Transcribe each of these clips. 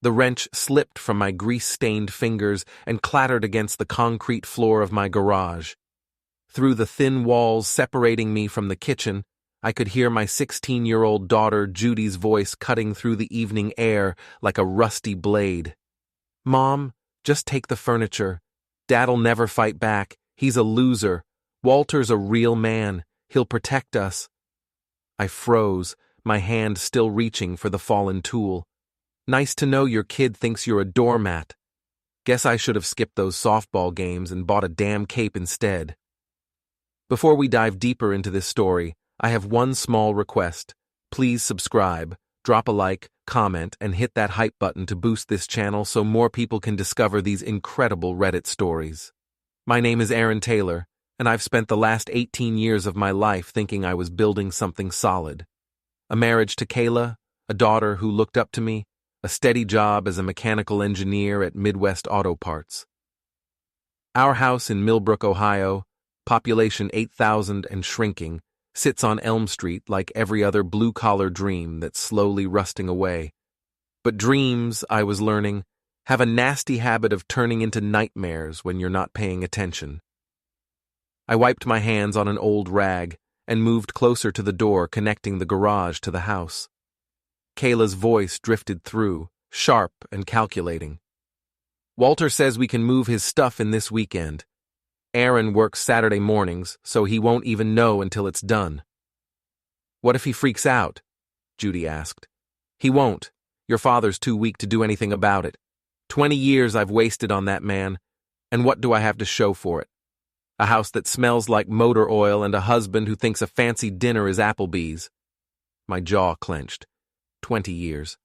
The wrench slipped from my grease-stained fingers and clattered against the concrete floor of my garage. Through the thin walls separating me from the kitchen, I could hear my 16-year-old daughter Judy's voice cutting through the evening air like a rusty blade. "Mom, just take the furniture. Dad'll never fight back. He's a loser. Walter's a real man. He'll protect us." I froze, my hand still reaching for the fallen tool. "Nice to know your kid thinks you're a doormat. Guess I should have skipped those softball games and bought a damn cape instead." Before we dive deeper into this story, I have one small request. Please subscribe, drop a like, comment, and hit that hype button to boost this channel so more people can discover these incredible Reddit stories. My name is Aaron Taylor, and I've spent the last 18 years of my life thinking I was building something solid. A marriage to Kayla, a daughter who looked up to me, a steady job as a mechanical engineer at Midwest Auto Parts. Our house in Millbrook, Ohio, population 8,000 and shrinking, sits on Elm Street like every other blue-collar dream that's slowly rusting away. But dreams, I was learning, have a nasty habit of turning into nightmares when you're not paying attention. I wiped my hands on an old rag and moved closer to the door connecting the garage to the house. Kayla's voice drifted through, sharp and calculating. "Walter says we can move his stuff in this weekend. Aaron works Saturday mornings, so he won't even know until it's done." "What if he freaks out?" Judy asked. "He won't. Your father's too weak to do anything about it. 20 years I've wasted on that man, and what do I have to show for it? A house that smells like motor oil and a husband who thinks a fancy dinner is Applebee's." My jaw clenched. 20 years.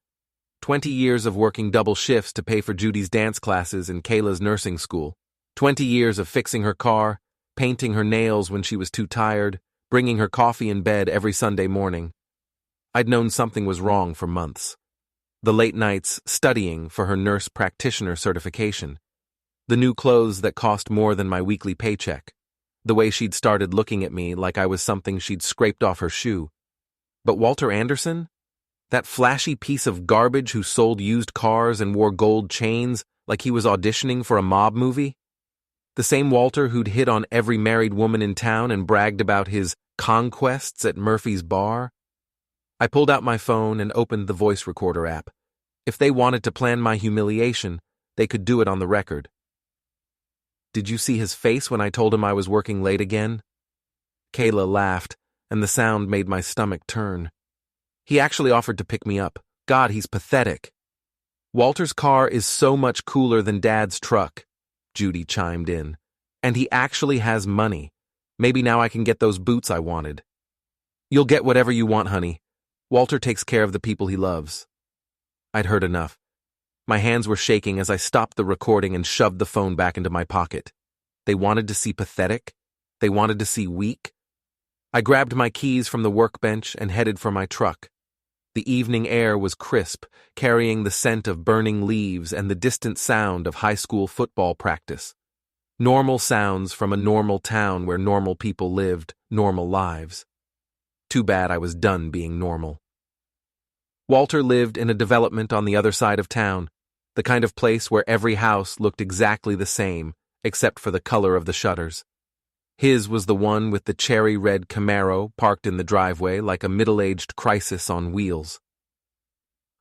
20 years of working double shifts to pay for Judy's dance classes and Kayla's nursing school. 20 years of fixing her car, painting her nails when she was too tired, bringing her coffee in bed every Sunday morning. I'd known something was wrong for months. The late nights studying for her nurse practitioner certification. The new clothes that cost more than my weekly paycheck. The way she'd started looking at me like I was something she'd scraped off her shoe. But Walter Anderson? That flashy piece of garbage who sold used cars and wore gold chains like he was auditioning for a mob movie? The same Walter who'd hit on every married woman in town and bragged about his conquests at Murphy's bar? I pulled out my phone and opened the voice recorder app. If they wanted to plan my humiliation, they could do it on the record. "Did you see his face when I told him I was working late again?" Kayla laughed, and the sound made my stomach turn. "He actually offered to pick me up. God, he's pathetic." "Walter's car is so much cooler than Dad's truck," Judy chimed in. "And he actually has money. Maybe now I can get those boots I wanted." "You'll get whatever you want, honey. Walter takes care of the people he loves." I'd heard enough. My hands were shaking as I stopped the recording and shoved the phone back into my pocket. They wanted to see pathetic? They wanted to see weak? I grabbed my keys from the workbench and headed for my truck. The evening air was crisp, carrying the scent of burning leaves and the distant sound of high school football practice. Normal sounds from a normal town where normal people lived normal lives. Too bad I was done being normal. Walter lived in a development on the other side of town, the kind of place where every house looked exactly the same, except for the color of the shutters. His was the one with the cherry-red Camaro parked in the driveway like a middle-aged crisis on wheels.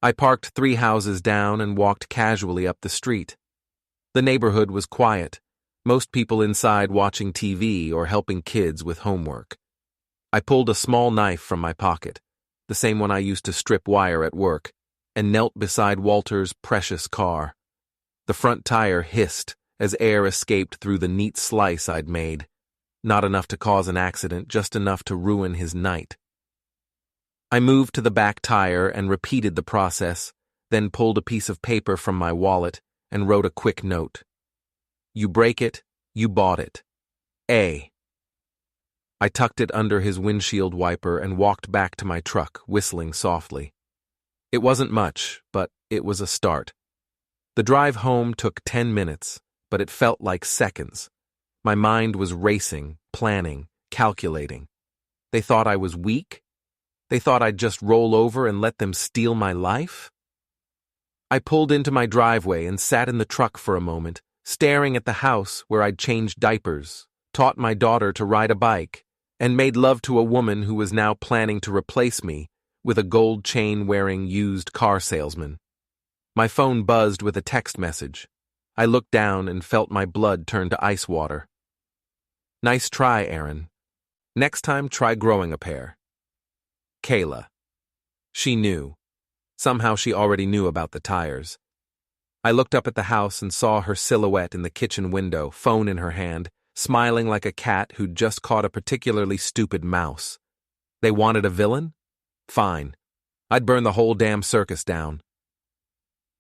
I parked 3 houses down and walked casually up the street. The neighborhood was quiet, most people inside watching TV or helping kids with homework. I pulled a small knife from my pocket, the same one I used to strip wire at work, and knelt beside Walter's precious car. The front tire hissed as air escaped through the neat slice I'd made. Not enough to cause an accident, just enough to ruin his night. I moved to the back tire and repeated the process, then pulled a piece of paper from my wallet and wrote a quick note. "You break it, you bought it. A." I tucked it under his windshield wiper and walked back to my truck, whistling softly. It wasn't much, but it was a start. The drive home took 10 minutes, but it felt like seconds. My mind was racing, planning, calculating. They thought I was weak? They thought I'd just roll over and let them steal my life? I pulled into my driveway and sat in the truck for a moment, staring at the house where I'd changed diapers, taught my daughter to ride a bike, and made love to a woman who was now planning to replace me with a gold chain-wearing used car salesman. My phone buzzed with a text message. I looked down and felt my blood turn to ice water. Nice try, Aaron. Next time, try growing a pair. Kayla. She knew. Somehow she already knew about the tires. I looked up at the house and saw her silhouette in the kitchen window, phone in her hand, smiling like a cat who'd just caught a particularly stupid mouse. They wanted a villain? Fine. I'd burn the whole damn circus down.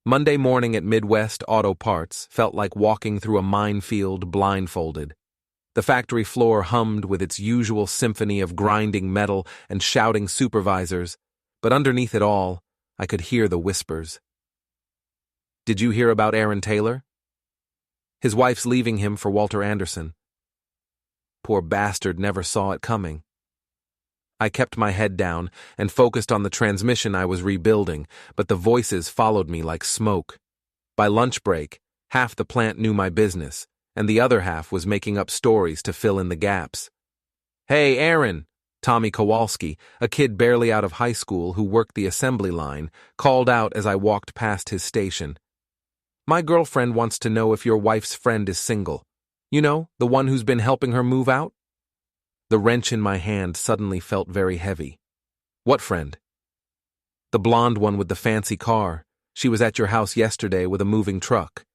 Monday morning at Midwest Auto Parts felt like walking through a minefield blindfolded. The factory floor hummed with its usual symphony of grinding metal and shouting supervisors, but underneath it all, I could hear the whispers. Did you hear about Aaron Taylor? His wife's leaving him for Walter Anderson. Poor bastard never saw it coming. I kept my head down and focused on the transmission I was rebuilding, but the voices followed me like smoke. By lunch break, half the plant knew my business, and the other half was making up stories to fill in the gaps. Hey, Aaron! Tommy Kowalski, a kid barely out of high school who worked the assembly line, called out as I walked past his station. My girlfriend wants to know if your wife's friend is single. You know, the one who's been helping her move out? The wrench in my hand suddenly felt very heavy. What friend? The blonde one with the fancy car. She was at your house yesterday with a moving truck.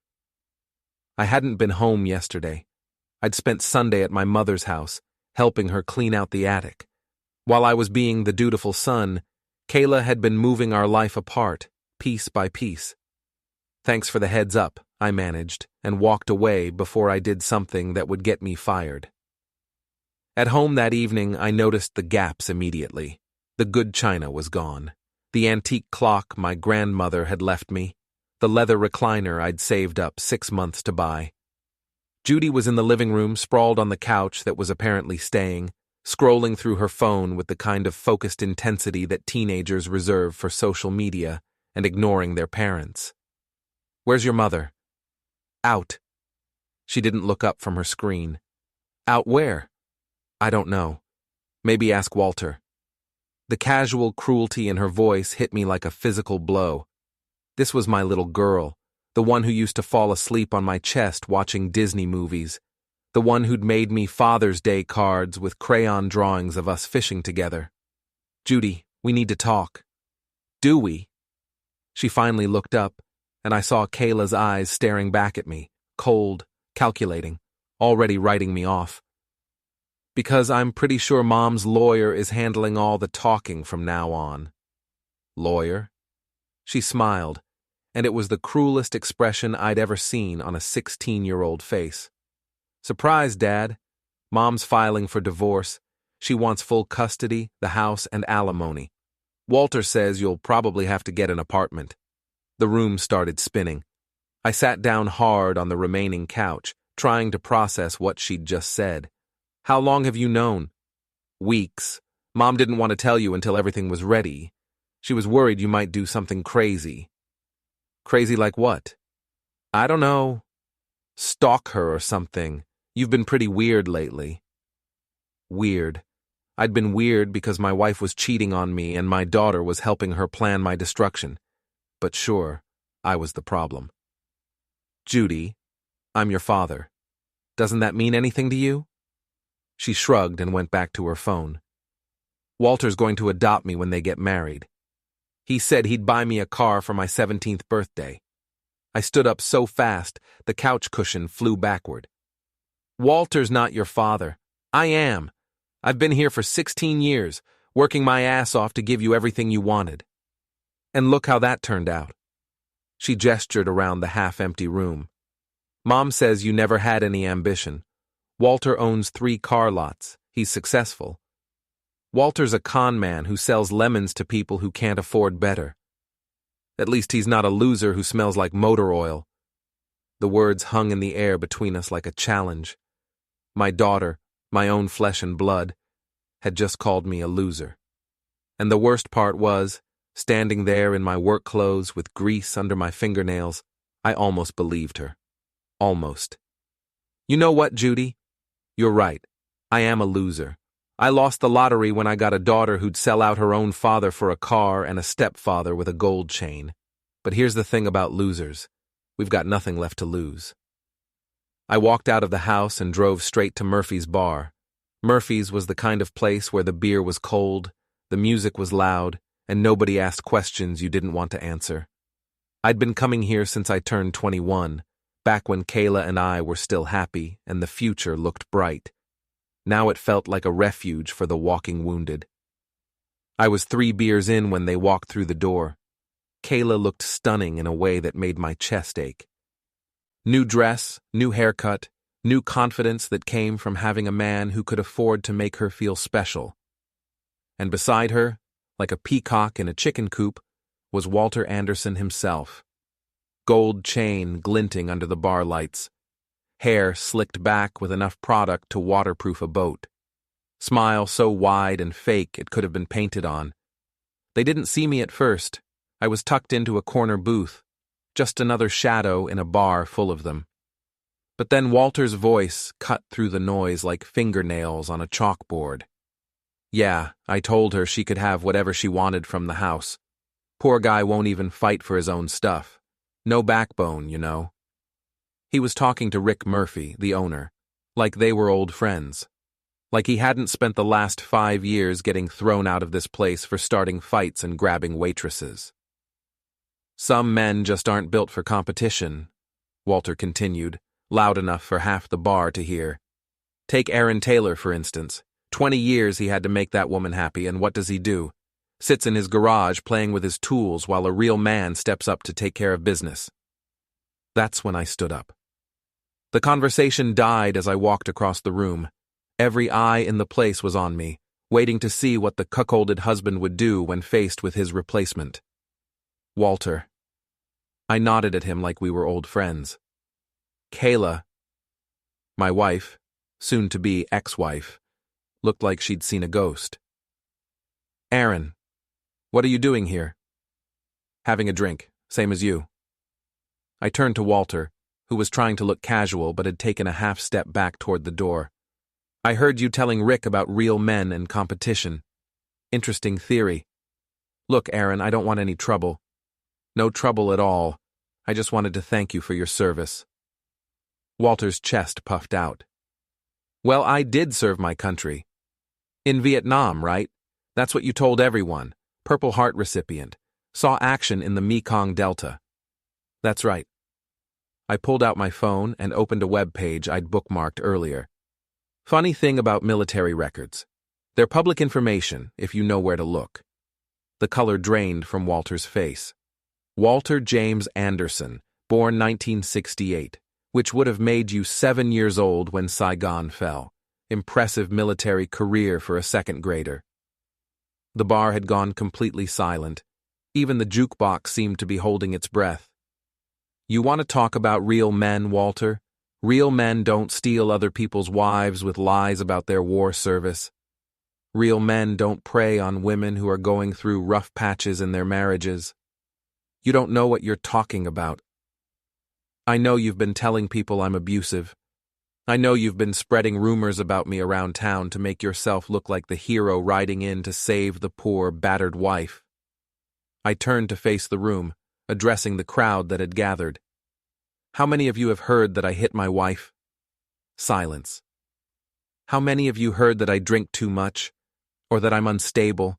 I hadn't been home yesterday. I'd spent Sunday at my mother's house, helping her clean out the attic. While I was being the dutiful son, Kayla had been moving our life apart, piece by piece. Thanks for the heads up, I managed, and walked away before I did something that would get me fired. At home that evening, I noticed the gaps immediately. The good china was gone. The antique clock my grandmother had left me. The leather recliner I'd saved up 6 months to buy. Judy was in the living room, sprawled on the couch that was apparently staying, scrolling through her phone with the kind of focused intensity that teenagers reserve for social media and ignoring their parents. Where's your mother? Out. She didn't look up from her screen. Out where? I don't know. Maybe ask Walter. The casual cruelty in her voice hit me like a physical blow. This was my little girl, the one who used to fall asleep on my chest watching Disney movies, the one who'd made me Father's Day cards with crayon drawings of us fishing together. Judy, we need to talk. Do we? She finally looked up, and I saw Kayla's eyes staring back at me, cold, calculating, already writing me off. Because I'm pretty sure Mom's lawyer is handling all the talking from now on. Lawyer? She smiled, and it was the cruelest expression I'd ever seen on a 16-year-old face. Surprise, Dad. Mom's filing for divorce. She wants full custody, the house, and alimony. Walter says you'll probably have to get an apartment. The room started spinning. I sat down hard on the remaining couch, trying to process what she'd just said. How long have you known? Weeks. Mom didn't want to tell you until everything was ready. She was worried you might do something crazy. Crazy like what? I don't know. Stalk her or something. You've been pretty weird lately. Weird. I'd been weird because my wife was cheating on me and my daughter was helping her plan my destruction. But sure, I was the problem. Judy, I'm your father. Doesn't that mean anything to you? She shrugged and went back to her phone. Walter's going to adopt me when they get married. He said he'd buy me a car for my 17th birthday. I stood up so fast, the couch cushion flew backward. Walter's not your father. I am. I've been here for 16 years, working my ass off to give you everything you wanted. And look how that turned out. She gestured around the half-empty room. Mom says you never had any ambition. Walter owns 3 car lots. He's successful. Walter's a con man who sells lemons to people who can't afford better. At least he's not a loser who smells like motor oil. The words hung in the air between us like a challenge. My daughter, my own flesh and blood, had just called me a loser. And the worst part was, Standing there in my work clothes with grease under my fingernails, I almost believed her. Almost. You know what, Judy? You're right. I am a loser. I lost the lottery when I got a daughter who'd sell out her own father for a car and a stepfather with a gold chain. But here's the thing about losers. We've got nothing left to lose. I walked out of the house and drove straight to Murphy's bar. Murphy's was the kind of place where the beer was cold, the music was loud, and nobody asked questions you didn't want to answer. I'd been coming here since I turned 21, back when Kayla and I were still happy and the future looked bright. Now it felt like a refuge for the walking wounded. I was 3 beers in when they walked through the door. Kayla looked stunning in a way that made my chest ache. New dress, new haircut, new confidence that came from having a man who could afford to make her feel special. And beside her, like a peacock in a chicken coop, was Walter Anderson himself. Gold chain glinting under the bar lights. Hair slicked back with enough product to waterproof a boat. Smile so wide and fake it could have been painted on. They didn't see me at first. I was tucked into a corner booth, just another shadow in a bar full of them. But then Walter's voice cut through the noise like fingernails on a chalkboard. Yeah, I told her she could have whatever she wanted from the house. Poor guy won't even fight for his own stuff. No backbone, you know. He was talking to Rick Murphy, the owner, like they were old friends. Like he hadn't spent the last 5 years getting thrown out of this place for starting fights and grabbing waitresses. Some men just aren't built for competition, Walter continued, loud enough for half the bar to hear. Take Aaron Taylor, for instance. 20 years he had to make that woman happy, and what does he do? Sits in his garage playing with his tools while a real man steps up to take care of business. That's when I stood up. The conversation died as I walked across the room. Every eye in the place was on me, waiting to see what the cuckolded husband would do when faced with his replacement. Walter. I nodded at him like we were old friends. Kayla, my wife, soon-to-be ex-wife, looked like she'd seen a ghost. Aaron, what are you doing here? Having a drink, same as you. I turned to Walter, who was trying to look casual but had taken a half step back toward the door. I heard you telling Rick about real men and competition. Interesting theory. Look, Aaron, I don't want any trouble. No trouble at all. I just wanted to thank you for your service. Walter's chest puffed out. Well, I did serve my country. In Vietnam, right? That's what you told everyone. Purple Heart recipient. Saw action in the Mekong Delta. That's right. I pulled out my phone and opened a web page I'd bookmarked earlier. Funny thing about military records. They're public information if you know where to look. The color drained from Walter's face. Walter James Anderson, born 1968, which would have made you 7 years old when Saigon fell. Impressive military career for a second grader. The bar had gone completely silent. Even the jukebox seemed to be holding its breath. You want to talk about real men, Walter? Real men don't steal other people's wives with lies about their war service. Real men don't prey on women who are going through rough patches in their marriages. You don't know what you're talking about. I know you've been telling people I'm abusive. I know you've been spreading rumors about me around town to make yourself look like the hero riding in to save the poor, battered wife. I turned to face the room, addressing the crowd that had gathered. How many of you have heard that I hit my wife? Silence. How many of you heard that I drink too much, or that I'm unstable,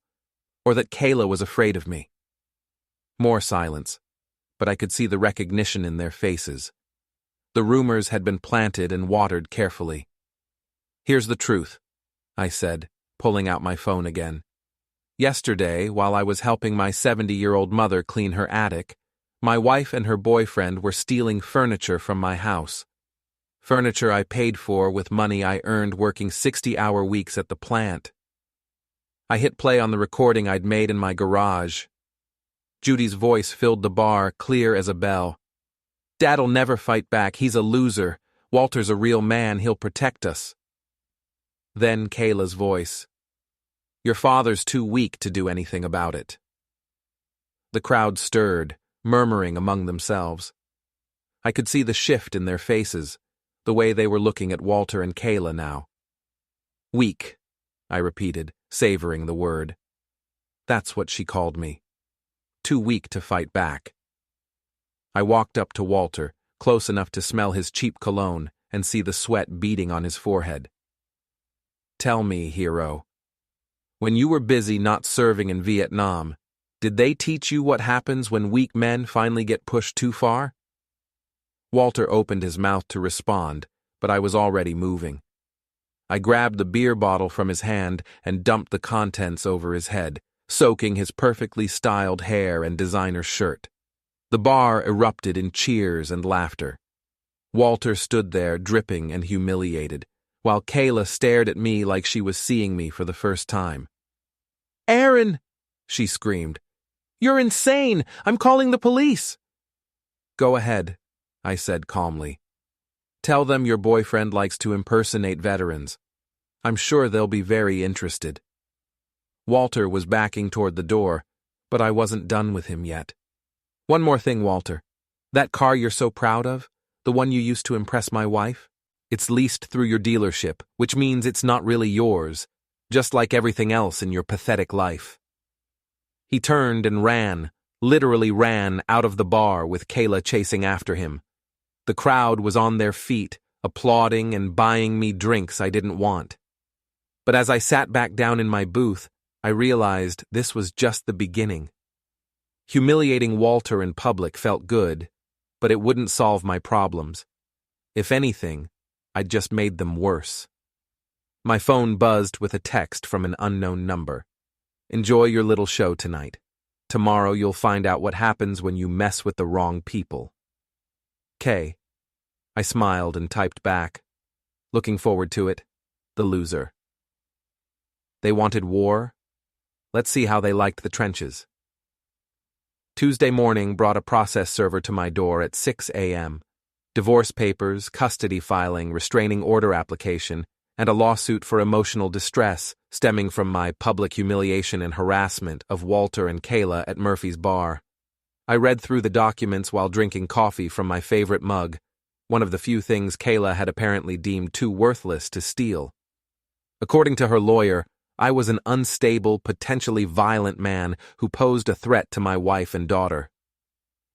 or that Kayla was afraid of me? More silence, but I could see the recognition in their faces. The rumors had been planted and watered carefully. Here's the truth, I said, pulling out my phone again. Yesterday, while I was helping my 70-year-old mother clean her attic, my wife and her boyfriend were stealing furniture from my house. Furniture I paid for with money I earned working 60-hour weeks at the plant. I hit play on the recording I'd made in my garage. Judy's voice filled the bar, clear as a bell. Dad'll never fight back, he's a loser. Walter's a real man, he'll protect us. Then Kayla's voice. Your father's too weak to do anything about it. The crowd stirred, murmuring among themselves. I could see the shift in their faces, the way they were looking at Walter and Kayla now. Weak, I repeated, savoring the word. That's what she called me. Too weak to fight back. I walked up to Walter, close enough to smell his cheap cologne and see the sweat beading on his forehead. Tell me, hero, when you were busy not serving in Vietnam, did they teach you what happens when weak men finally get pushed too far? Walter opened his mouth to respond, but I was already moving. I grabbed the beer bottle from his hand and dumped the contents over his head, soaking his perfectly styled hair and designer shirt. The bar erupted in cheers and laughter. Walter stood there dripping and humiliated, while Kayla stared at me like she was seeing me for the first time. "Aaron!" she screamed. "You're insane! I'm calling the police!" "Go ahead," I said calmly. "Tell them your boyfriend likes to impersonate veterans. I'm sure they'll be very interested." Walter was backing toward the door, but I wasn't done with him yet. "One more thing, Walter. That car you're so proud of, the one you used to impress my wife, it's leased through your dealership, which means it's not really yours, just like everything else in your pathetic life." He turned and ran, literally ran out of the bar with Kayla chasing after him. The crowd was on their feet, applauding and buying me drinks I didn't want. But as I sat back down in my booth, I realized this was just the beginning. Humiliating Walter in public felt good, but it wouldn't solve my problems. If anything, I'd just made them worse. My phone buzzed with a text from an unknown number. "Enjoy your little show tonight. Tomorrow you'll find out what happens when you mess with the wrong people. K." I smiled and typed back. "Looking forward to it. The loser." They wanted war? Let's see how they liked the trenches. Tuesday morning brought a process server to my door at 6 a.m. Divorce papers, custody filing, restraining order application, and a lawsuit for emotional distress stemming from my public humiliation and harassment of Walter and Kayla at Murphy's bar. I read through the documents while drinking coffee from my favorite mug, one of the few things Kayla had apparently deemed too worthless to steal. According to her lawyer, I was an unstable, potentially violent man who posed a threat to my wife and daughter.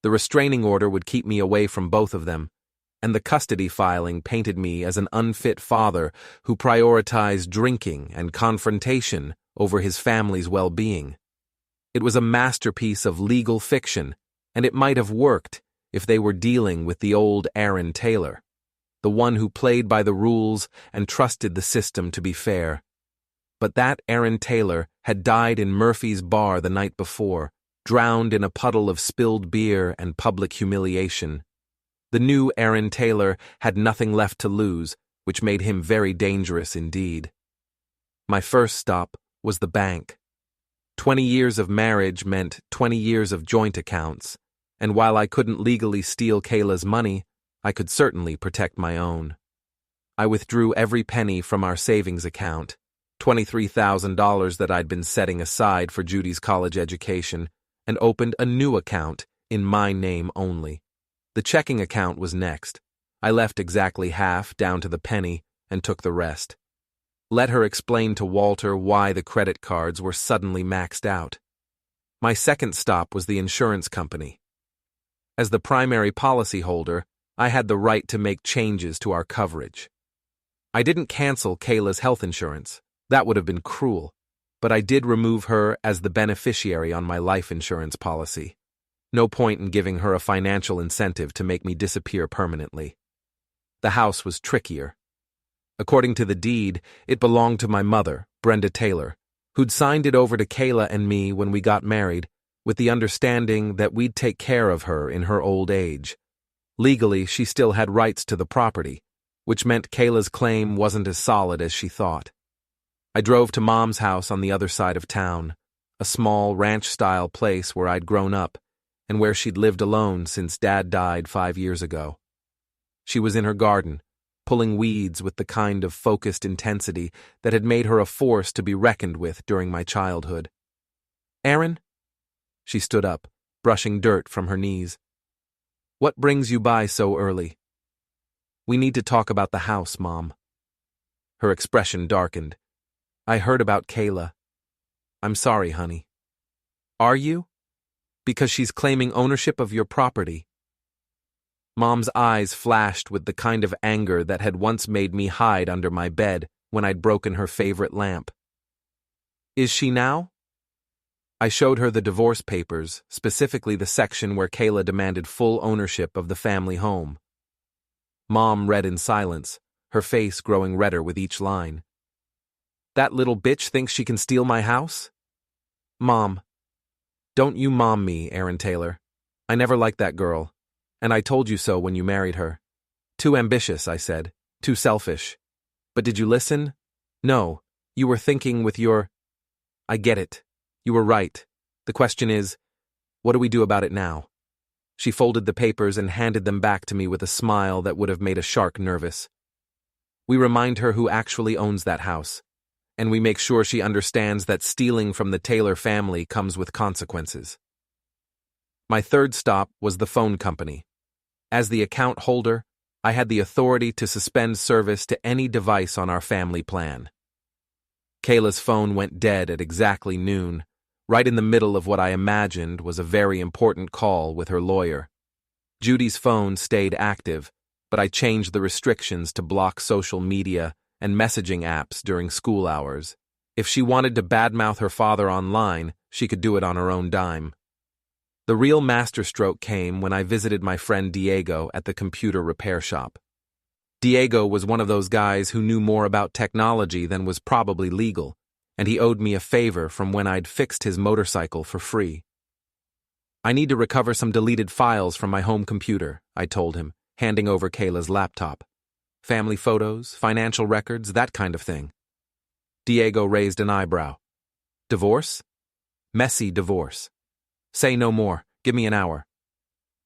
The restraining order would keep me away from both of them, and the custody filing painted me as an unfit father who prioritized drinking and confrontation over his family's well-being. It was a masterpiece of legal fiction, and it might have worked if they were dealing with the old Aaron Taylor, the one who played by the rules and trusted the system to be fair. But that Aaron Taylor had died in Murphy's bar the night before, drowned in a puddle of spilled beer and public humiliation. The new Aaron Taylor had nothing left to lose, which made him very dangerous indeed. My first stop was the bank. 20 years of marriage meant 20 years of joint accounts, and while I couldn't legally steal Kayla's money, I could certainly protect my own. I withdrew every penny from our savings account, $23,000 that I'd been setting aside for Judy's college education, and opened a new account in my name only. The checking account was next. I left exactly half down to the penny and took the rest. Let her explain to Walter why the credit cards were suddenly maxed out. My second stop was the insurance company. As the primary policyholder, I had the right to make changes to our coverage. I didn't cancel Kayla's health insurance. That would have been cruel, but I did remove her as the beneficiary on my life insurance policy. No point in giving her a financial incentive to make me disappear permanently. The house was trickier. According to the deed, it belonged to my mother, Brenda Taylor, who'd signed it over to Kayla and me when we got married, with the understanding that we'd take care of her in her old age. Legally, she still had rights to the property, which meant Kayla's claim wasn't as solid as she thought. I drove to Mom's house on the other side of town, a small ranch-style place where I'd grown up, and where she'd lived alone since Dad died 5 years ago. She was in her garden, pulling weeds with the kind of focused intensity that had made her a force to be reckoned with during my childhood. "Aaron?" She stood up, brushing dirt from her knees. "What brings you by so early?" "We need to talk about the house, Mom." Her expression darkened. "I heard about Kayla." "I'm sorry, honey." "Are you? Because she's claiming ownership of your property." Mom's eyes flashed with the kind of anger that had once made me hide under my bed when I'd broken her favorite lamp. "Is she now?" I showed her the divorce papers, specifically the section where Kayla demanded full ownership of the family home. Mom read in silence, her face growing redder with each line. "That little bitch thinks she can steal my house?" "Mom." "Don't you mom me, Aaron Taylor. I never liked that girl, and I told you so when you married her. Too ambitious, I said. Too selfish. But did you listen? No, you were thinking with your... I get it. You were right. The question is, what do we do about it now?" She folded the papers and handed them back to me with a smile that would have made a shark nervous. "We remind her who actually owns that house, and we make sure she understands that stealing from the Taylor family comes with consequences." My third stop was the phone company. As the account holder, I had the authority to suspend service to any device on our family plan. Kayla's phone went dead at exactly noon, right in the middle of what I imagined was a very important call with her lawyer. Judy's phone stayed active, but I changed the restrictions to block social media and messaging apps during school hours. If she wanted to badmouth her father online, she could do it on her own dime. The real masterstroke came when I visited my friend Diego at the computer repair shop. Diego was one of those guys who knew more about technology than was probably legal, and he owed me a favor from when I'd fixed his motorcycle for free. "I need to recover some deleted files from my home computer," I told him, handing over Kayla's laptop. "Family photos, financial records, that kind of thing." Diego raised an eyebrow. "Divorce?" "Messy divorce." "Say no more. Give me an hour."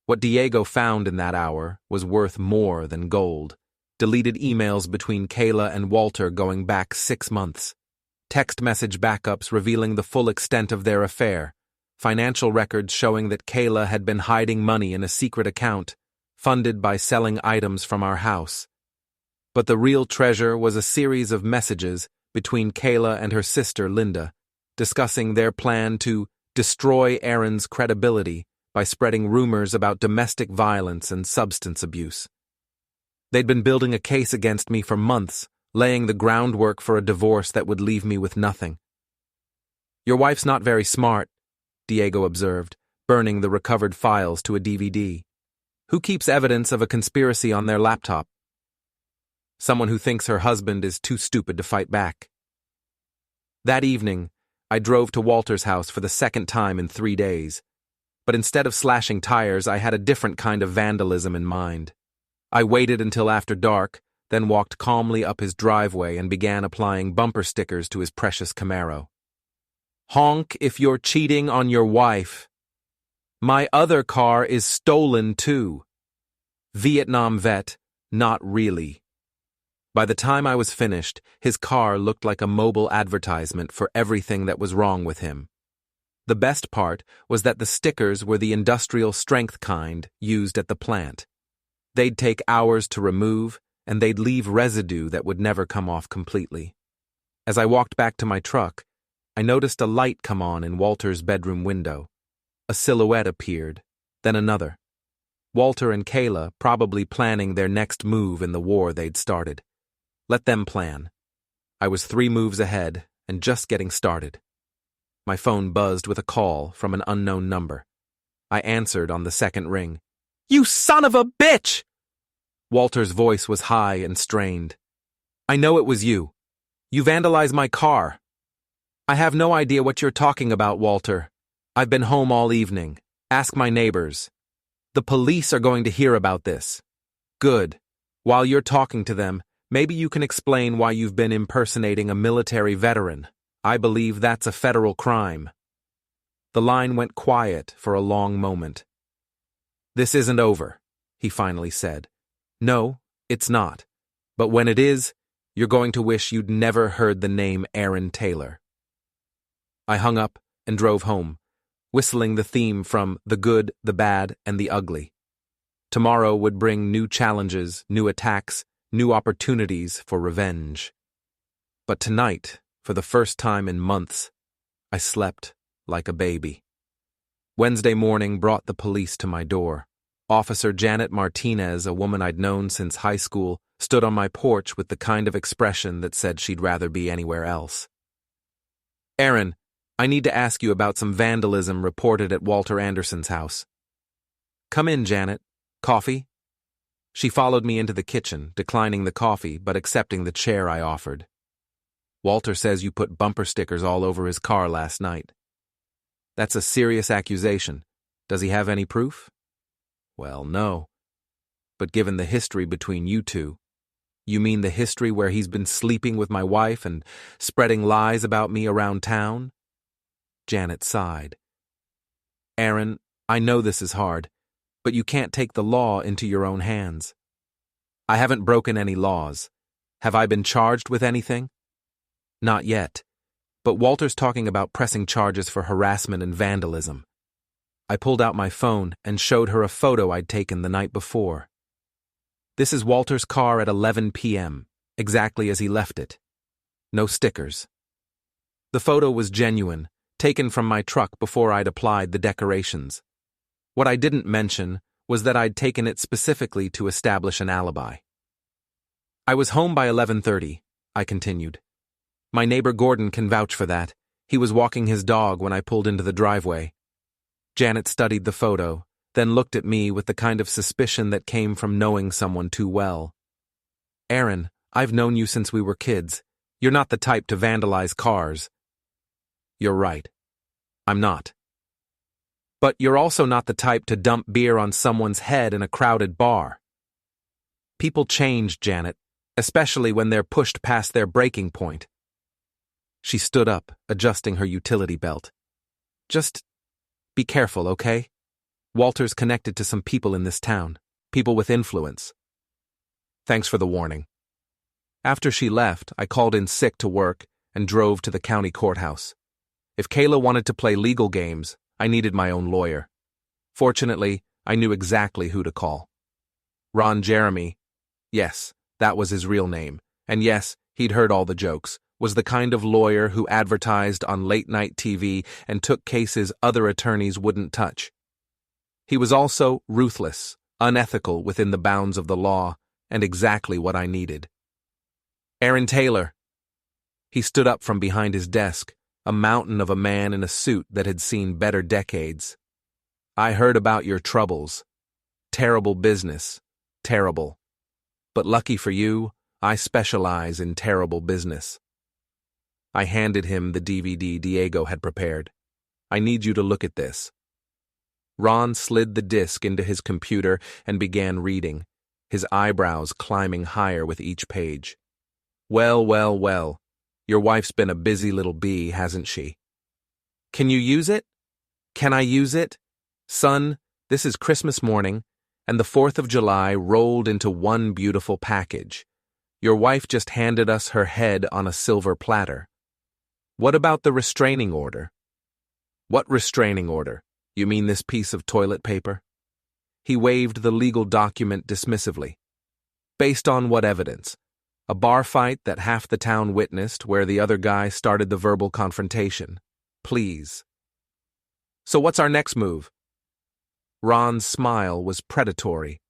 What Diego found in that hour was worth more than gold. Deleted emails between Kayla and Walter going back 6 months. Text message backups revealing the full extent of their affair. Financial records showing that Kayla had been hiding money in a secret account, funded by selling items from our house. But the real treasure was a series of messages between Kayla and her sister Linda, discussing their plan to destroy Aaron's credibility by spreading rumors about domestic violence and substance abuse. They'd been building a case against me for months, laying the groundwork for a divorce that would leave me with nothing. "Your wife's not very smart," Diego observed, burning the recovered files to a DVD. "Who keeps evidence of a conspiracy on their laptop?" "Someone who thinks her husband is too stupid to fight back." That evening, I drove to Walter's house for the second time in 3 days. But instead of slashing tires, I had a different kind of vandalism in mind. I waited until after dark, then walked calmly up his driveway and began applying bumper stickers to his precious Camaro. "Honk if you're cheating on your wife. My other car is stolen too. Vietnam vet, not really." By the time I was finished, his car looked like a mobile advertisement for everything that was wrong with him. The best part was that the stickers were the industrial strength kind used at the plant. They'd take hours to remove, and they'd leave residue that would never come off completely. As I walked back to my truck, I noticed a light come on in Walter's bedroom window. A silhouette appeared, then another. Walter and Kayla probably planning their next move in the war they'd started. Let them plan. I was 3 moves ahead and just getting started. My phone buzzed with a call from an unknown number. I answered on the second ring. "You son of a bitch!" Walter's voice was high and strained. "I know it was you. You vandalized my car." "I have no idea what you're talking about, Walter. I've been home all evening. Ask my neighbors. The police are going to hear about this." "Good. While you're talking to them, maybe you can explain why you've been impersonating a military veteran. I believe that's a federal crime." The line went quiet for a long moment. "This isn't over," he finally said. "No, it's not. But when it is, you're going to wish you'd never heard the name Aaron Taylor." I hung up and drove home, whistling the theme from The Good, the Bad, and the Ugly. Tomorrow would bring new challenges, new attacks, new opportunities for revenge. But tonight, for the first time in months, I slept like a baby. Wednesday morning brought the police to my door. Officer Janet Martinez, a woman I'd known since high school, stood on my porch with the kind of expression that said she'd rather be anywhere else. "Aaron, I need to ask you about some vandalism reported at Walter Anderson's house." "Come in, Janet. Coffee?" She followed me into the kitchen, declining the coffee but accepting the chair I offered. "Walter says you put bumper stickers all over his car last night." "That's a serious accusation. Does he have any proof?" "Well, no. But given the history between you two—" "You mean the history where he's been sleeping with my wife and spreading lies about me around town?" Janet sighed. "Aaron, I know this is hard, but you can't take the law into your own hands. I haven't broken any laws. Have I been charged with anything?" "Not yet, but Walter's talking about pressing charges for harassment and vandalism." I pulled out my phone and showed her a photo I'd taken the night before. "This is Walter's car at 11 p.m., exactly as he left it. No stickers." The photo was genuine, taken from my truck before I'd applied the decorations. What I didn't mention was that I'd taken it specifically to establish an alibi. "I was home by 11:30, I continued. "My neighbor Gordon can vouch for that. He was walking his dog when I pulled into the driveway." Janet studied the photo, then looked at me with the kind of suspicion that came from knowing someone too well. "Aaron, I've known you since we were kids. You're not the type to vandalize cars." "You're right. I'm not. But you're also not the type to dump beer on someone's head in a crowded bar." "People change, Janet, especially when they're pushed past their breaking point." She stood up, adjusting her utility belt. "Just be careful, okay? Walter's connected to some people in this town, people with influence." "Thanks for the warning." After she left, I called in sick to work and drove to the county courthouse. If Kayla wanted to play legal games, I needed my own lawyer. Fortunately, I knew exactly who to call. Ron Jeremy, yes, that was his real name, and yes, he'd heard all the jokes, was the kind of lawyer who advertised on late-night TV and took cases other attorneys wouldn't touch. He was also ruthless, unethical within the bounds of the law, and exactly what I needed. "Aaron Taylor." He stood up from behind his desk, a mountain of a man in a suit that had seen better decades. "I heard about your troubles. Terrible business. Terrible. But lucky for you, I specialize in terrible business." I handed him the DVD Diego had prepared. "I need you to look at this." Ron slid the disc into his computer and began reading, his eyebrows climbing higher with each page. "Well, well, well. Your wife's been a busy little bee, hasn't she? Can you use it? Can I use it? Son, this is Christmas morning, and the 4th of July rolled into one beautiful package. Your wife just handed us her head on a silver platter. What about the restraining order?" "What restraining order? You mean this piece of toilet paper?" He waved the legal document dismissively. "Based on what evidence? A bar fight that half the town witnessed where the other guy started the verbal confrontation. Please." "So what's our next move?" Ron's smile was predatory.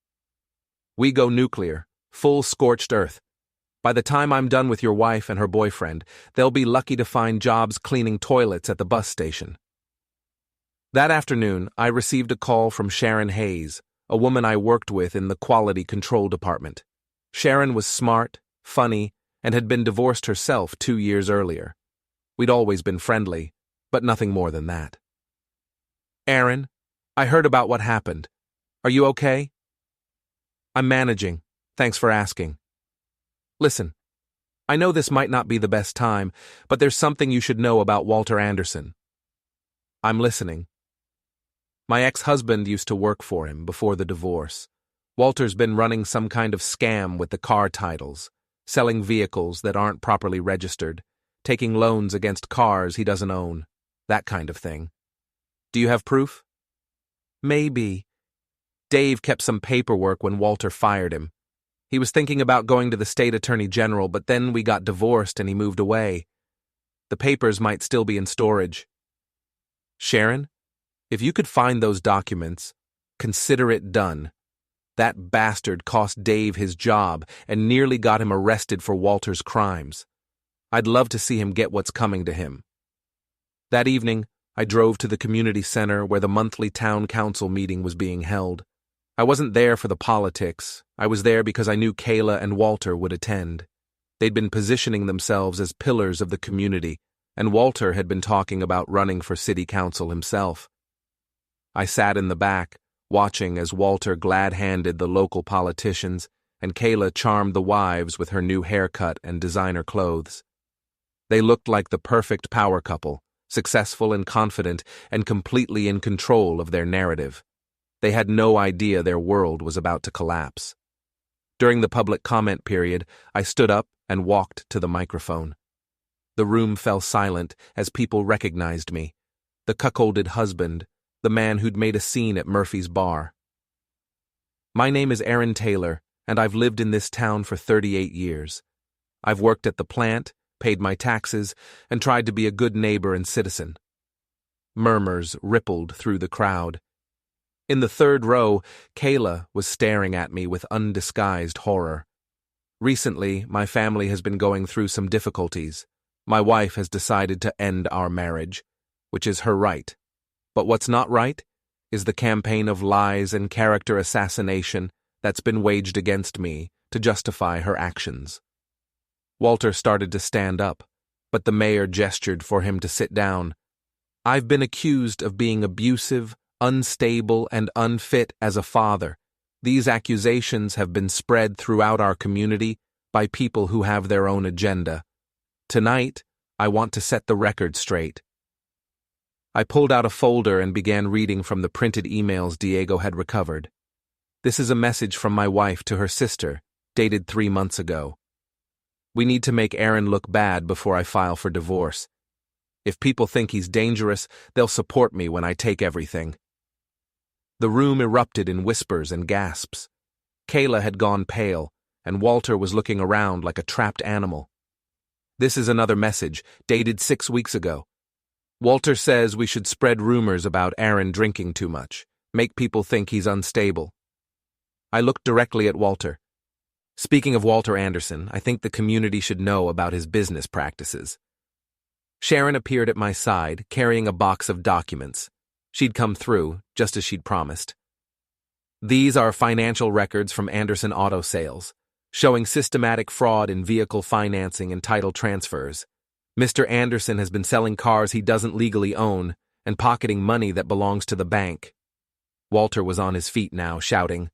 "We go nuclear, full scorched earth. By the time I'm done with your wife and her boyfriend, they'll be lucky to find jobs cleaning toilets at the bus station." That afternoon, I received a call from Sharon Hayes, a woman I worked with in the quality control department. Sharon was smart, funny, and had been divorced herself 2 years earlier. We'd always been friendly, but nothing more than that. "Aaron, I heard about what happened. Are you okay?" "I'm managing. Thanks for asking. Listen, I know this might not be the best time, but there's something you should know about Walter Anderson." "I'm listening." "My ex-husband used to work for him before the divorce. Walter's been running some kind of scam with the car titles, selling vehicles that aren't properly registered, taking loans against cars he doesn't own, that kind of thing." Do you have proof? Maybe. Dave kept some paperwork when Walter fired him. He was thinking about going to the state attorney general, but then we got divorced and he moved away. The papers might still be in storage. Sharon, if you could find those documents, consider it done. That bastard cost Dave his job and nearly got him arrested for Walter's crimes. I'd love to see him get what's coming to him. That evening, I drove to the community center where the monthly town council meeting was being held. I wasn't there for the politics. I was there because I knew Kayla and Walter would attend. They'd been positioning themselves as pillars of the community, and Walter had been talking about running for city council himself. I sat in the back, watching as Walter glad-handed the local politicians, and Kayla charmed the wives with her new haircut and designer clothes. They looked like the perfect power couple, successful and confident, and completely in control of their narrative. They had no idea their world was about to collapse. During the public comment period, I stood up and walked to the microphone. The room fell silent as people recognized me. The cuckolded husband, the man who'd made a scene at Murphy's bar. My name is Aaron Taylor, and I've lived in this town for 38 years. I've worked at the plant, paid my taxes, and tried to be a good neighbor and citizen. Murmurs rippled through the crowd. In the third row, Kayla was staring at me with undisguised horror. Recently, my family has been going through some difficulties. My wife has decided to end our marriage, which is her right. But what's not right is the campaign of lies and character assassination that's been waged against me to justify her actions. Walter started to stand up, but the mayor gestured for him to sit down. I've been accused of being abusive, unstable, and unfit as a father. These accusations have been spread throughout our community by people who have their own agenda. Tonight, I want to set the record straight. I pulled out a folder and began reading from the printed emails Diego had recovered. This is a message from my wife to her sister, dated 3 months ago. We need to make Aaron look bad before I file for divorce. If people think he's dangerous, they'll support me when I take everything. The room erupted in whispers and gasps. Kayla had gone pale, and Walter was looking around like a trapped animal. This is another message, dated 6 weeks ago. Walter says we should spread rumors about Aaron drinking too much, make people think he's unstable. I looked directly at Walter. Speaking of Walter Anderson, I think the community should know about his business practices. Sharon appeared at my side, carrying a box of documents. She'd come through, just as she'd promised. These are financial records from Anderson Auto Sales, showing systematic fraud in vehicle financing and title transfers. Mr. Anderson has been selling cars he doesn't legally own and pocketing money that belongs to the bank. Walter was on his feet now, shouting,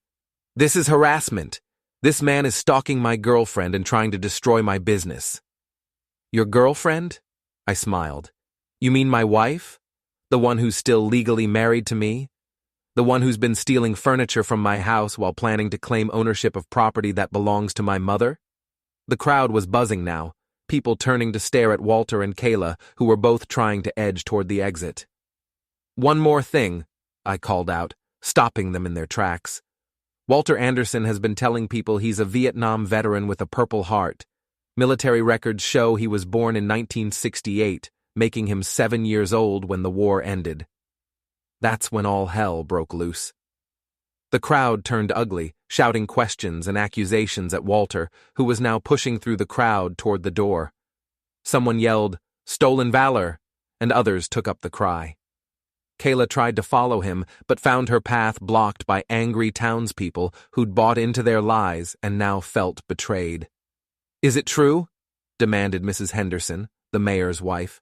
"This is harassment. This man is stalking my girlfriend and trying to destroy my business." "Your girlfriend?" I smiled. "You mean my wife? The one who's still legally married to me? The one who's been stealing furniture from my house while planning to claim ownership of property that belongs to my mother?" The crowd was buzzing now, people turning to stare at Walter and Kayla, who were both trying to edge toward the exit. "One more thing," I called out, stopping them in their tracks. "Walter Anderson has been telling people he's a Vietnam veteran with a Purple Heart. Military records show he was born in 1968, making him 7 years old when the war ended." That's when all hell broke loose. The crowd turned ugly, shouting questions and accusations at Walter, who was now pushing through the crowd toward the door. Someone yelled, "Stolen valor," and others took up the cry. Kayla tried to follow him, but found her path blocked by angry townspeople who'd bought into their lies and now felt betrayed. "Is it true?" demanded Mrs. Henderson, the mayor's wife.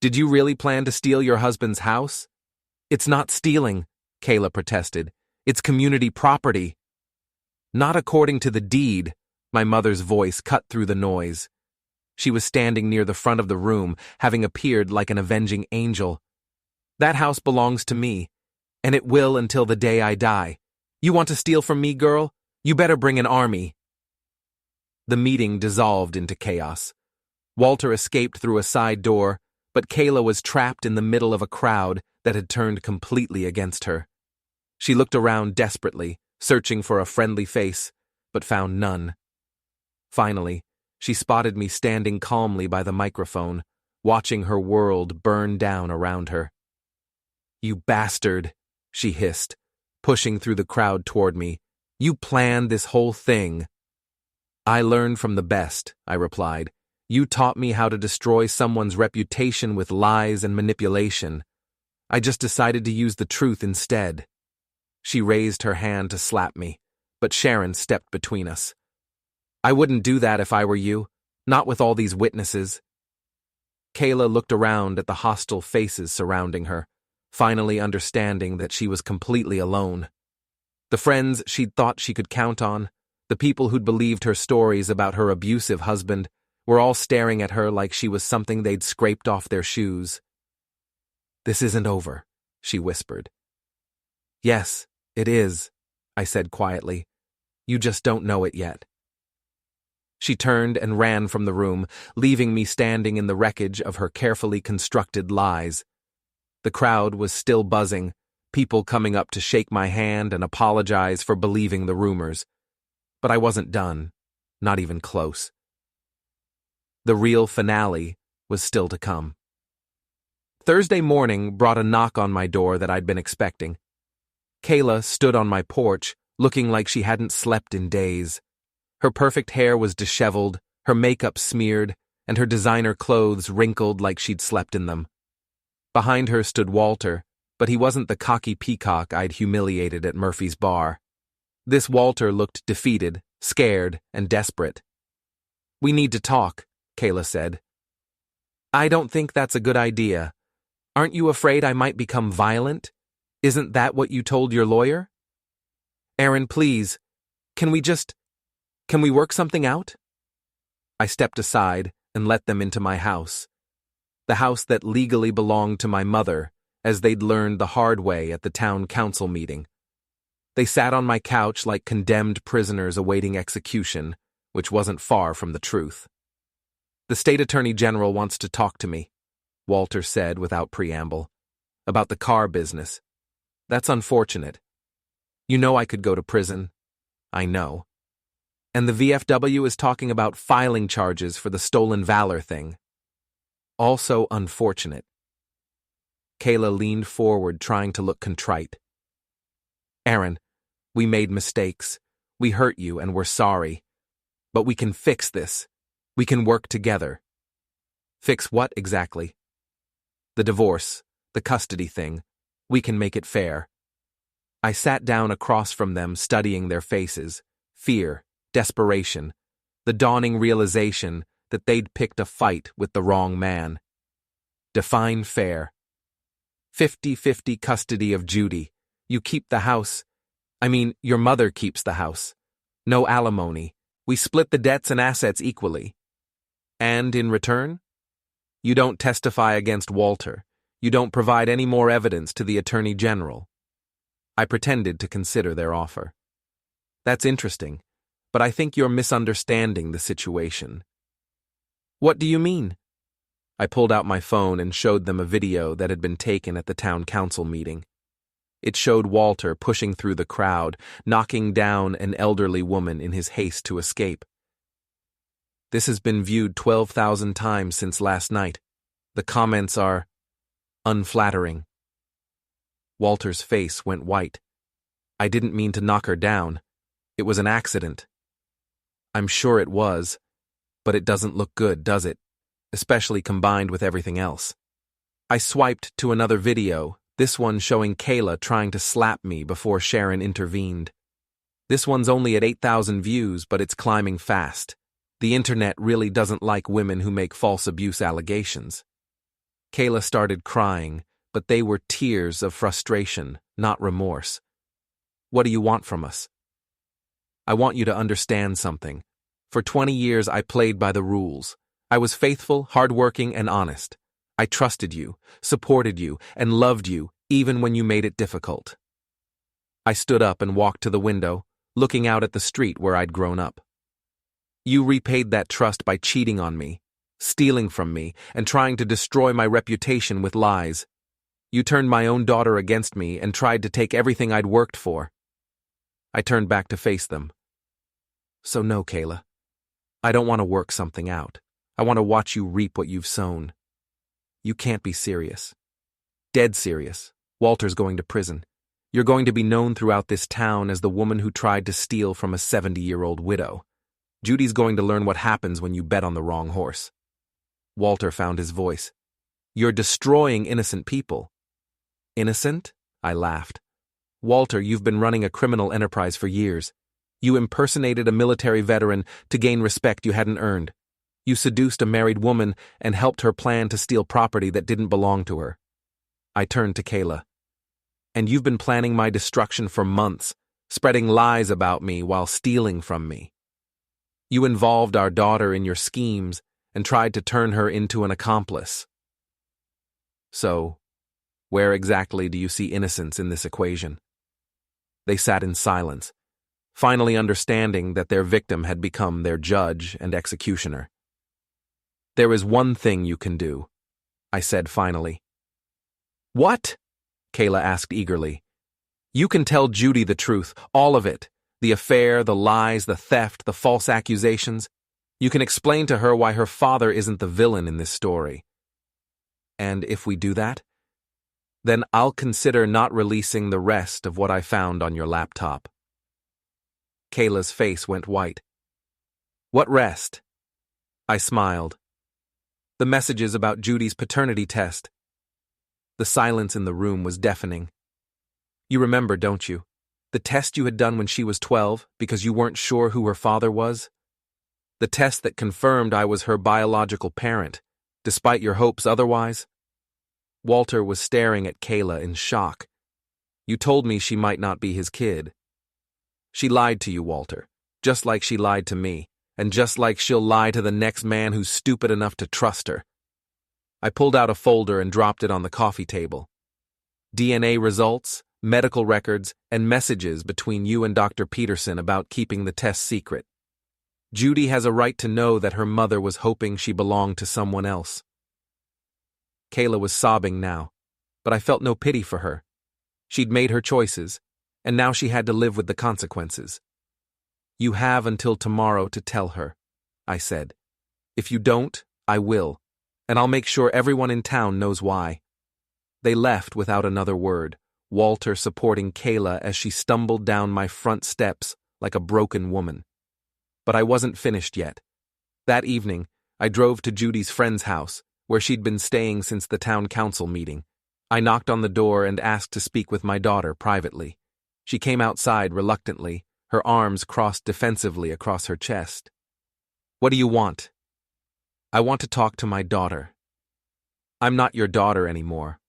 "Did you really plan to steal your husband's house?" "It's not stealing," Kayla protested. "It's community property." "Not according to the deed," my mother's voice cut through the noise. She was standing near the front of the room, having appeared like an avenging angel. "That house belongs to me, and it will until the day I die. You want to steal from me, girl? You better bring an army." The meeting dissolved into chaos. Walter escaped through a side door, But Kayla was trapped in the middle of a crowd that had turned completely against her. She looked around desperately, searching for a friendly face, but found none. Finally, she spotted me standing calmly by the microphone, watching her world burn down around her. "You bastard," she hissed, pushing through the crowd toward me. "You planned this whole thing." "I learned from the best," I replied. "You taught me how to destroy someone's reputation with lies and manipulation. I just decided to use the truth instead." She raised her hand to slap me, but Sharon stepped between us. "I wouldn't do that if I were you, not with all these witnesses." Kayla looked around at the hostile faces surrounding her, finally understanding that she was completely alone. The friends she'd thought she could count on, the people who'd believed her stories about her abusive husband, were all staring at her like she was something they'd scraped off their shoes. "This isn't over," she whispered. "Yes, it is," I said quietly. "You just don't know it yet." She turned and ran from the room, leaving me standing in the wreckage of her carefully constructed lies. The crowd was still buzzing, people coming up to shake my hand and apologize for believing the rumors. But I wasn't done, not even close. The real finale was still to come. Thursday morning brought a knock on my door that I'd been expecting. Kayla stood on my porch, looking like she hadn't slept in days. Her perfect hair was disheveled, her makeup smeared, and her designer clothes wrinkled like she'd slept in them. Behind her stood Walter, but he wasn't the cocky peacock I'd humiliated at Murphy's bar. This Walter looked defeated, scared, and desperate. "We need to talk," Kayla said. "I don't think that's a good idea. Aren't you afraid I might become violent? Isn't that what you told your lawyer?" "Aaron, please, can we work something out?" I stepped aside and let them into my house. The house that legally belonged to my mother, as they'd learned the hard way at the town council meeting. They sat on my couch like condemned prisoners awaiting execution, which wasn't far from the truth. "The state attorney general wants to talk to me," Walter said without preamble, "about the car business. That's unfortunate. You know I could go to prison. I know. And the VFW is talking about filing charges for the stolen valor thing. Also unfortunate." Kayla leaned forward, trying to look contrite. "Aaron, we made mistakes. We hurt you and we're sorry. But we can fix this. We can work together." "Fix what exactly?" "The divorce, the custody thing. We can make it fair." I sat down across from them, studying their faces. Fear, desperation, the dawning realization that they'd picked a fight with the wrong man. "Define fair." 50-50 custody of Judy. You keep the house. Your mother keeps the house. No alimony. We split the debts and assets equally. And in return? You don't testify against Walter. You don't provide any more evidence to the Attorney General. I pretended to consider their offer. "That's interesting, but I think you're misunderstanding the situation." "What do you mean?" I pulled out my phone and showed them a video that had been taken at the town council meeting. It showed Walter pushing through the crowd, knocking down an elderly woman in his haste to escape. "This has been viewed 12,000 times since last night. The comments are unflattering." Walter's face went white. "I didn't mean to knock her down. It was an accident." "I'm sure it was, but it doesn't look good, does it? Especially combined with everything else." I swiped to another video, this one showing Kayla trying to slap me before Sharon intervened. This one's only at 8,000 views, but it's climbing fast. The internet really doesn't like women who make false abuse allegations. Kayla started crying, but they were tears of frustration, not remorse. "What do you want from us?" "I want you to understand something. For 20 years I played by the rules. I was faithful, hardworking, and honest. I trusted you, supported you, and loved you, even when you made it difficult." I stood up and walked to the window, looking out at the street where I'd grown up. "You repaid that trust by cheating on me. stealing from me, and trying to destroy my reputation with lies. You turned my own daughter against me and tried to take everything I'd worked for. I turned back to face them. So no, Kayla. I don't want to work something out. I want to watch you reap what you've sown. You can't be serious. Dead serious. Walter's going to prison. You're going to be known throughout this town as the woman who tried to steal from a 70-year-old widow. Judy's going to learn what happens when you bet on the wrong horse. Walter found his voice. You're destroying innocent people. Innocent? I laughed. Walter, you've been running a criminal enterprise for years. You impersonated a military veteran to gain respect you hadn't earned. You seduced a married woman and helped her plan to steal property that didn't belong to her. I turned to Kayla. And you've been planning my destruction for months, spreading lies about me while stealing from me. You involved our daughter in your schemes and tried to turn her into an accomplice. So, where exactly do you see innocence in this equation? They sat in silence, finally understanding that their victim had become their judge and executioner. There is one thing you can do, I said finally. What? Kayla asked eagerly. You can tell Judy the truth, all of it. The affair, the lies, the theft, the false accusations. You can explain to her why her father isn't the villain in this story. And if we do that, then I'll consider not releasing the rest of what I found on your laptop. Kayla's face went white. What rest? I smiled. The messages about Judy's paternity test. The silence in the room was deafening. You remember, don't you? The test you had done when she was 12 because you weren't sure who her father was? The test that confirmed I was her biological parent, despite your hopes otherwise? Walter was staring at Kayla in shock. You told me she might not be his kid. She lied to you, Walter, just like she lied to me, and just like she'll lie to the next man who's stupid enough to trust her. I pulled out a folder and dropped it on the coffee table. DNA results, medical records, and messages between you and Dr. Peterson about keeping the test secret. Judy has a right to know that her mother was hoping she belonged to someone else. Kayla was sobbing now, but I felt no pity for her. She'd made her choices, and now she had to live with the consequences. You have until tomorrow to tell her, I said. If you don't, I will, and I'll make sure everyone in town knows why. They left without another word, Walter supporting Kayla as she stumbled down my front steps like a broken woman. But I wasn't finished yet. That evening, I drove to Judy's friend's house, where she'd been staying since the town council meeting. I knocked on the door and asked to speak with my daughter privately. She came outside reluctantly, her arms crossed defensively across her chest. What do you want? I want to talk to my daughter. I'm not your daughter anymore.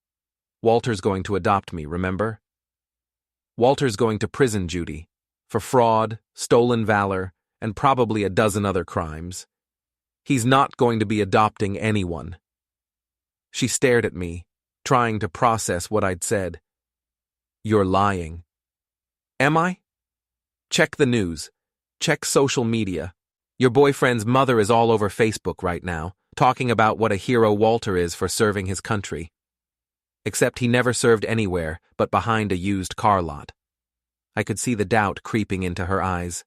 Walter's going to adopt me, remember? Walter's going to prison, Judy, for fraud, stolen valor, and probably a dozen other crimes. He's not going to be adopting anyone. She stared at me, trying to process what I'd said. You're lying. Am I? Check the news. Check social media. Your boyfriend's mother is all over Facebook right now, talking about what a hero Walter is for serving his country. Except he never served anywhere but behind a used car lot. I could see the doubt creeping into her eyes.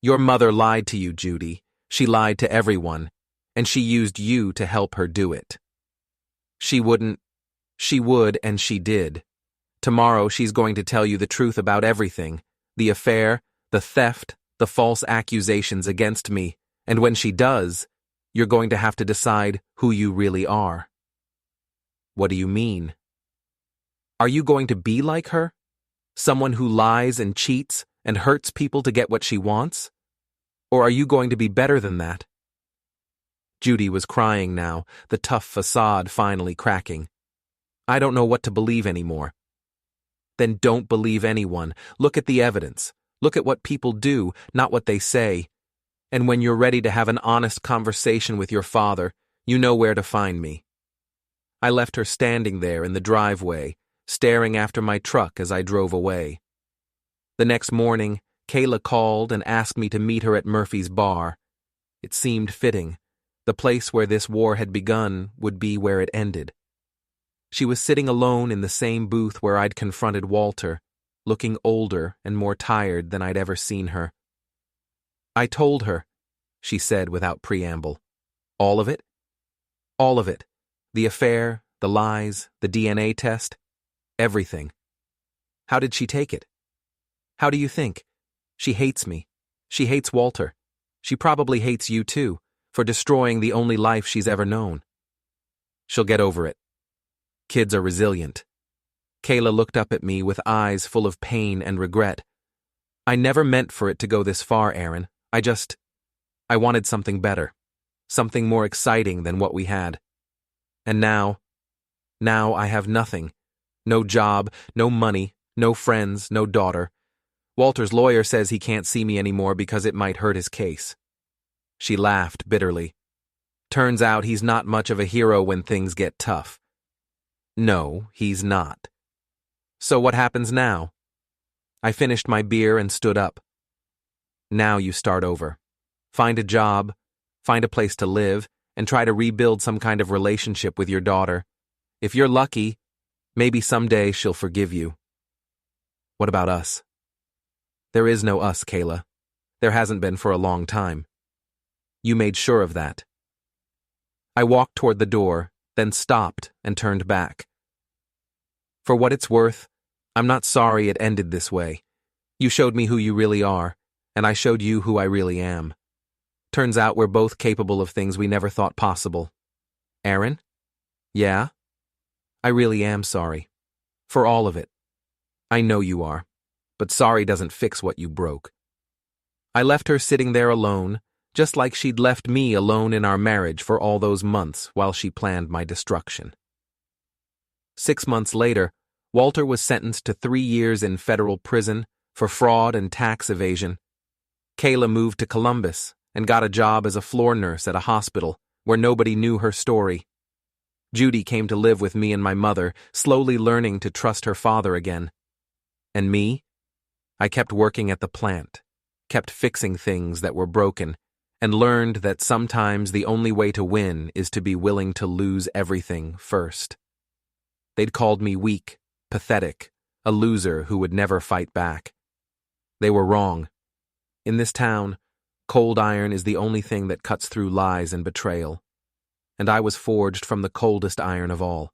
Your mother lied to you, Judy. She lied to everyone, and she used you to help her do it. She wouldn't. She would, and she did. Tomorrow she's going to tell you the truth about everything, the affair, the theft, the false accusations against me, and when she does, you're going to have to decide who you really are. What do you mean? Are you going to be like her? Someone who lies and cheats and hurts people to get what she wants? Or are you going to be better than that? Judy was crying now, the tough facade finally cracking. I don't know what to believe anymore. Then don't believe anyone. Look at the evidence. Look at what people do, not what they say. And when you're ready to have an honest conversation with your father, you know where to find me. I left her standing there in the driveway, staring after my truck as I drove away. The next morning, Kayla called and asked me to meet her at Murphy's bar. It seemed fitting. The place where this war had begun would be where it ended. She was sitting alone in the same booth where I'd confronted Walter, looking older and more tired than I'd ever seen her. "I told her," she said without preamble. "All of it? All of it. The affair, the lies, the DNA test, everything." "How did she take it?" "How do you think? She hates me. She hates Walter. She probably hates you too, for destroying the only life she's ever known. She'll get over it. Kids are resilient." Kayla looked up at me with eyes full of pain and regret. "I never meant for it to go this far, Aaron. I wanted something better. Something more exciting than what we had. And now I have nothing. No job, no money, no friends, no daughter. Walter's lawyer says he can't see me anymore because it might hurt his case." She laughed bitterly. "Turns out he's not much of a hero when things get tough." "No, he's not." "So what happens now?" I finished my beer and stood up. "Now you start over. Find a job, find a place to live, and try to rebuild some kind of relationship with your daughter. If you're lucky, maybe someday she'll forgive you." "What about us?" "There is no us, Kayla. There hasn't been for a long time. You made sure of that." I walked toward the door, then stopped and turned back. "For what it's worth, I'm not sorry it ended this way. You showed me who you really are, and I showed you who I really am. Turns out we're both capable of things we never thought possible. Aaron? Yeah? I really am sorry. For all of it. I know you are, but sorry doesn't fix what you broke." I left her sitting there alone, just like she'd left me alone in our marriage for all those months while she planned my destruction. 6 months later, Walter was sentenced to 3 years in federal prison for fraud and tax evasion. Kayla moved to Columbus and got a job as a floor nurse at a hospital where nobody knew her story. Judy came to live with me and my mother, slowly learning to trust her father again. And me? I kept working at the plant, kept fixing things that were broken, and learned that sometimes the only way to win is to be willing to lose everything first. They'd called me weak, pathetic, a loser who would never fight back. They were wrong. In this town, cold iron is the only thing that cuts through lies and betrayal. And I was forged from the coldest iron of all.